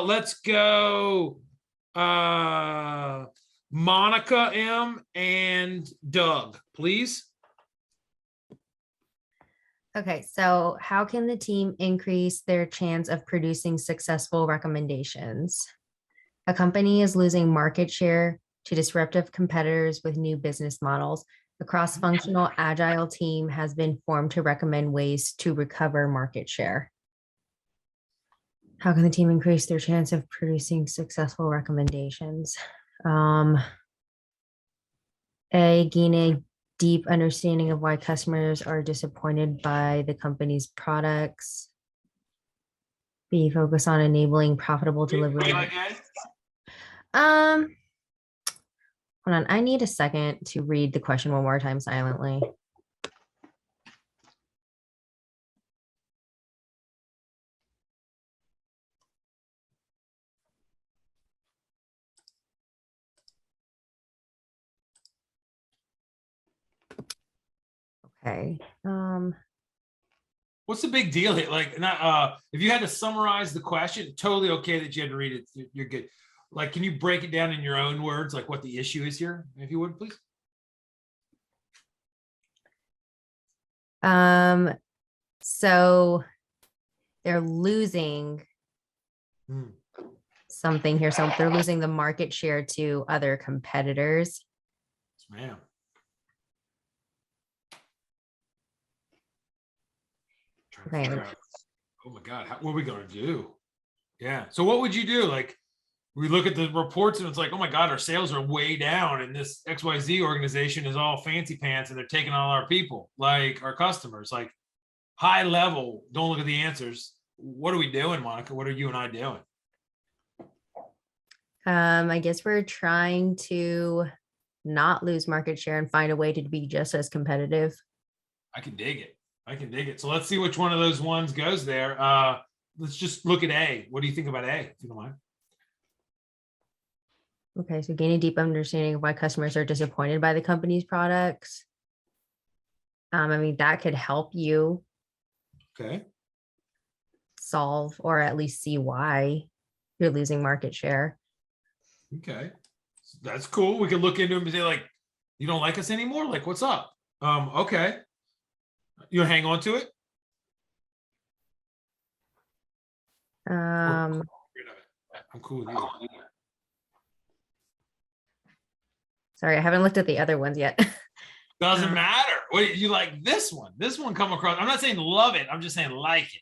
Let's go Monica M and Doug, please. Okay, so how can the team increase their chance of producing successful recommendations? A company is losing market share to disruptive competitors with new business models. A cross-functional agile team has been formed to recommend ways to recover market share. How can the team increase their chance of producing successful recommendations? Gain a deep understanding of why customers are disappointed by the company's products. B, focus on enabling profitable delivery. Hold on, I need a second to read the question one more time silently. Okay. What's the big deal here? Like, not if you had to summarize the question, totally okay that you had to read it. You're good. Like, can you break it down in your own words, like what the issue is here, if you would, please? So they're losing something here. So they're losing the market share to other competitors. Yes, ma'am. Okay. Oh my God, what are we gonna do? Yeah. So what would you do? Like, we look at the reports and it's like, oh my God, our sales are way down, and this XYZ organization is all fancy pants and they're taking all our people, like our customers. Like, high level, don't look at the answers. What are we doing, Monica? What are you and I doing? I guess we're trying to not lose market share and find a way to be just as competitive. I can dig it. I can dig it. So let's see which one of those ones goes there. Let's just look at A. What do you think about A, if you don't mind? Okay, so gain a deep understanding of why customers are disappointed by the company's products. I mean, that could help you solve or at least see why you're losing market share. Okay, that's cool. We could look into them and say, like, you don't like us anymore? Like, what's up? Okay. You hang on to it? I'm cool with you. Sorry, I haven't looked at the other ones yet. Doesn't matter. What you like this one? This one come across. I'm not saying love it. I'm just saying like it.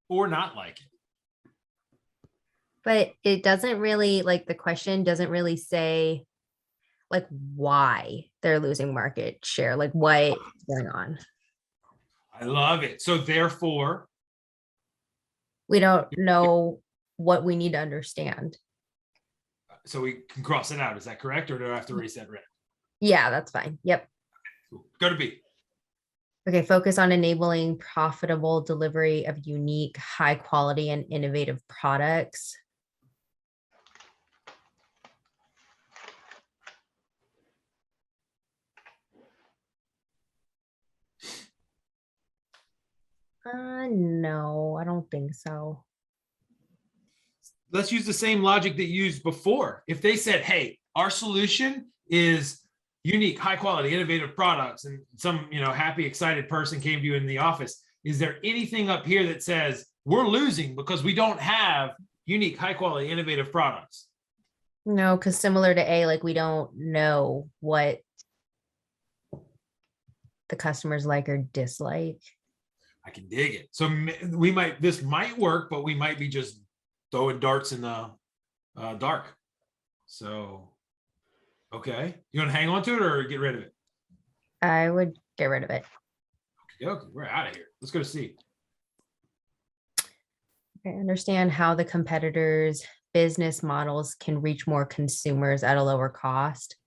Or not like it. But it doesn't really, like, the question doesn't really say like why they're losing market share, like what's going on. I love it. So therefore, we don't know what we need to understand. So we can cross it out. Is that correct? Or do I have to erase that red? Yeah, that's fine. Yep. Cool. Go to B. Okay, focus on enabling profitable delivery of unique, high quality and innovative products. No, I don't think so. Let's use the same logic that you used before. If they said, hey, our solution is unique, high quality, innovative products, and some, happy, excited person came to you in the office, is there anything up here that says we're losing because we don't have unique, high quality, innovative products? No, because similar to A, like we don't know what the customers like or dislike. I can dig it. So this might work, but we might be just throwing darts in the dark. So, okay. You want to hang on to it or get rid of it? I would get rid of it. Okay, we're out of here. Let's go to C. Okay, understand how the competitors' business models can reach more consumers at a lower cost.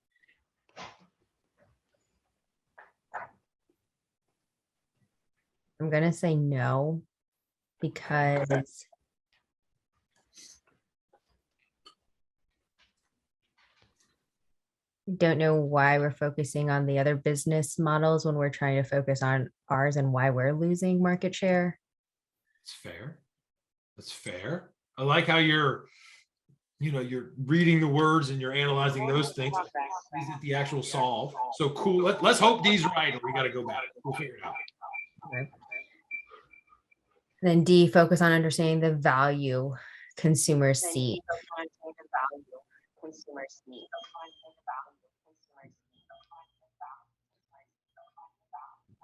I'm going to say no, because I don't know why we're focusing on the other business models when we're trying to focus on ours and why we're losing market share. It's fair. That's fair. I like how you're reading the words and you're analyzing those things. Is it the actual solve? So cool. Let's hope D's right, or we got to go back. We'll figure it out. Then D, focus on understanding the value consumers seek.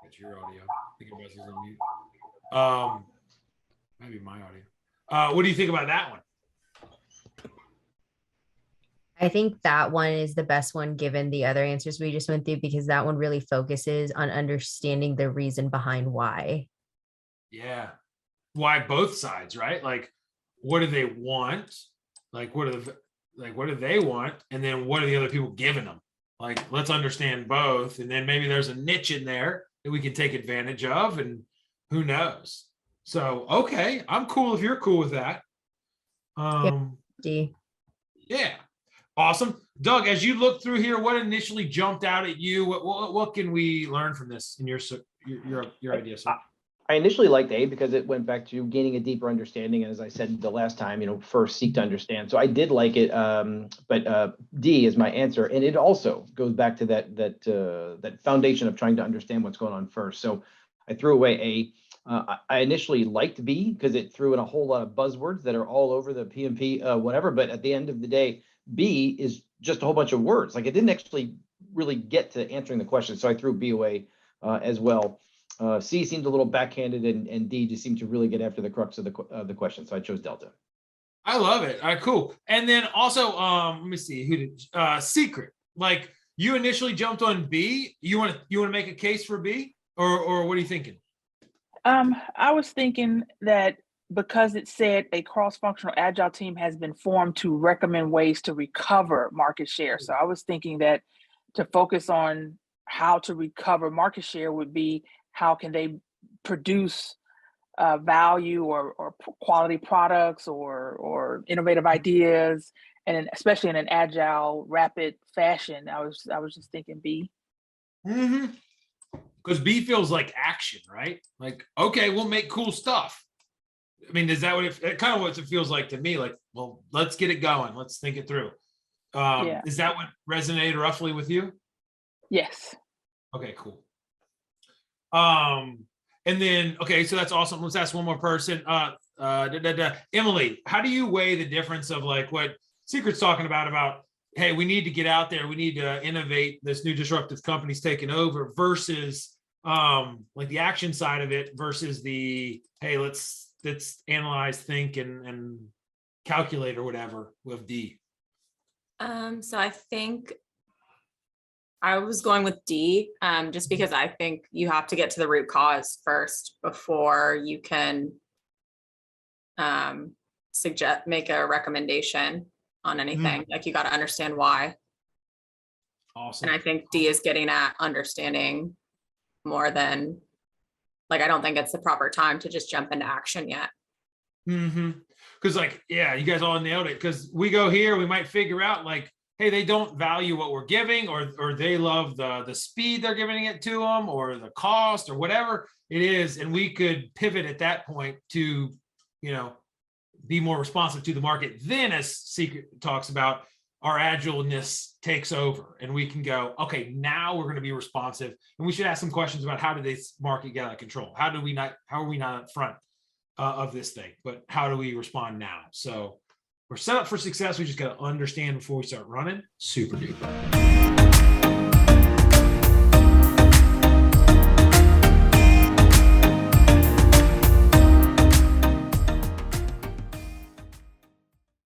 That's your audio. I think everybody's on mute. Maybe my audio. What do you think about that one? I think that one is the best one given the other answers we just went through, because that one really focuses on understanding the reason behind why. Yeah. Why both sides, right? Like, what do they want? Like, what do they want? And then what are the other people giving them? Like, let's understand both. And then maybe there's a niche in there that we can take advantage of, and who knows? So, okay, I'm cool if you're cool with that. D. Yeah. Awesome. Doug, as you look through here, what initially jumped out at you? What can we learn from this in your idea, sir? I initially liked A because it went back to gaining a deeper understanding. And as I said the last time, first seek to understand. So I did like it, but D is my answer. And it also goes back to that foundation of trying to understand what's going on first. So I threw away A. I initially liked B because it threw in a whole lot of buzzwords that are all over the PMP, whatever. But at the end of the day, B is just a whole bunch of words. Like, it didn't actually really get to answering the question. So I threw B away as well. C seemed a little backhanded, and D just seemed to really get after the crux of the question. So I chose Delta. I love it. All right, cool. And then also, let me see, who did Secret? Like, you initially jumped on B. You want to make a case for B, or what are you thinking? I was thinking that because it said a cross-functional agile team has been formed to recommend ways to recover market share. So I was thinking that to focus on how to recover market share would be how can they produce value or quality products or innovative ideas, and especially in an agile, rapid fashion. I was just thinking B. Mm-hmm. Because B feels like action, right? Like, okay, we'll make cool stuff. I mean, is that what it kind of what it feels like to me? Like, well, let's get it going. Let's think it through. Yeah. Is that what resonated roughly with you? Yes. Okay, cool. And then, okay, so that's awesome. Let's ask one more person. Emily, how do you weigh the difference of like what Secret's talking about, hey, we need to get out there. We need to innovate. This new disruptive company's taking over versus like the action side of it versus the, hey, let's analyze, think, and calculate or whatever with D. So I think I was going with D, just because I think you have to get to the root cause first before you can make a recommendation on anything. Like, you got to understand why. Awesome. And I think D is getting at understanding more than, like, I don't think it's the proper time to just jump into action yet. Mm-hmm. Because like, yeah, you guys all nailed it. Because we go here, we might figure out like, hey, they don't value what we're giving, or they love the speed they're giving it to them, or the cost, or whatever it is. And we could pivot at that point to, be more responsive to the market. Then, as Secret talks about, our agileness takes over and we can go, okay, now we're going to be responsive. And we should ask some questions about how did this market get out of control? How are we not up front of this thing, but how do we respond now? So we're set up for success. We just got to understand before we start running. Super duper.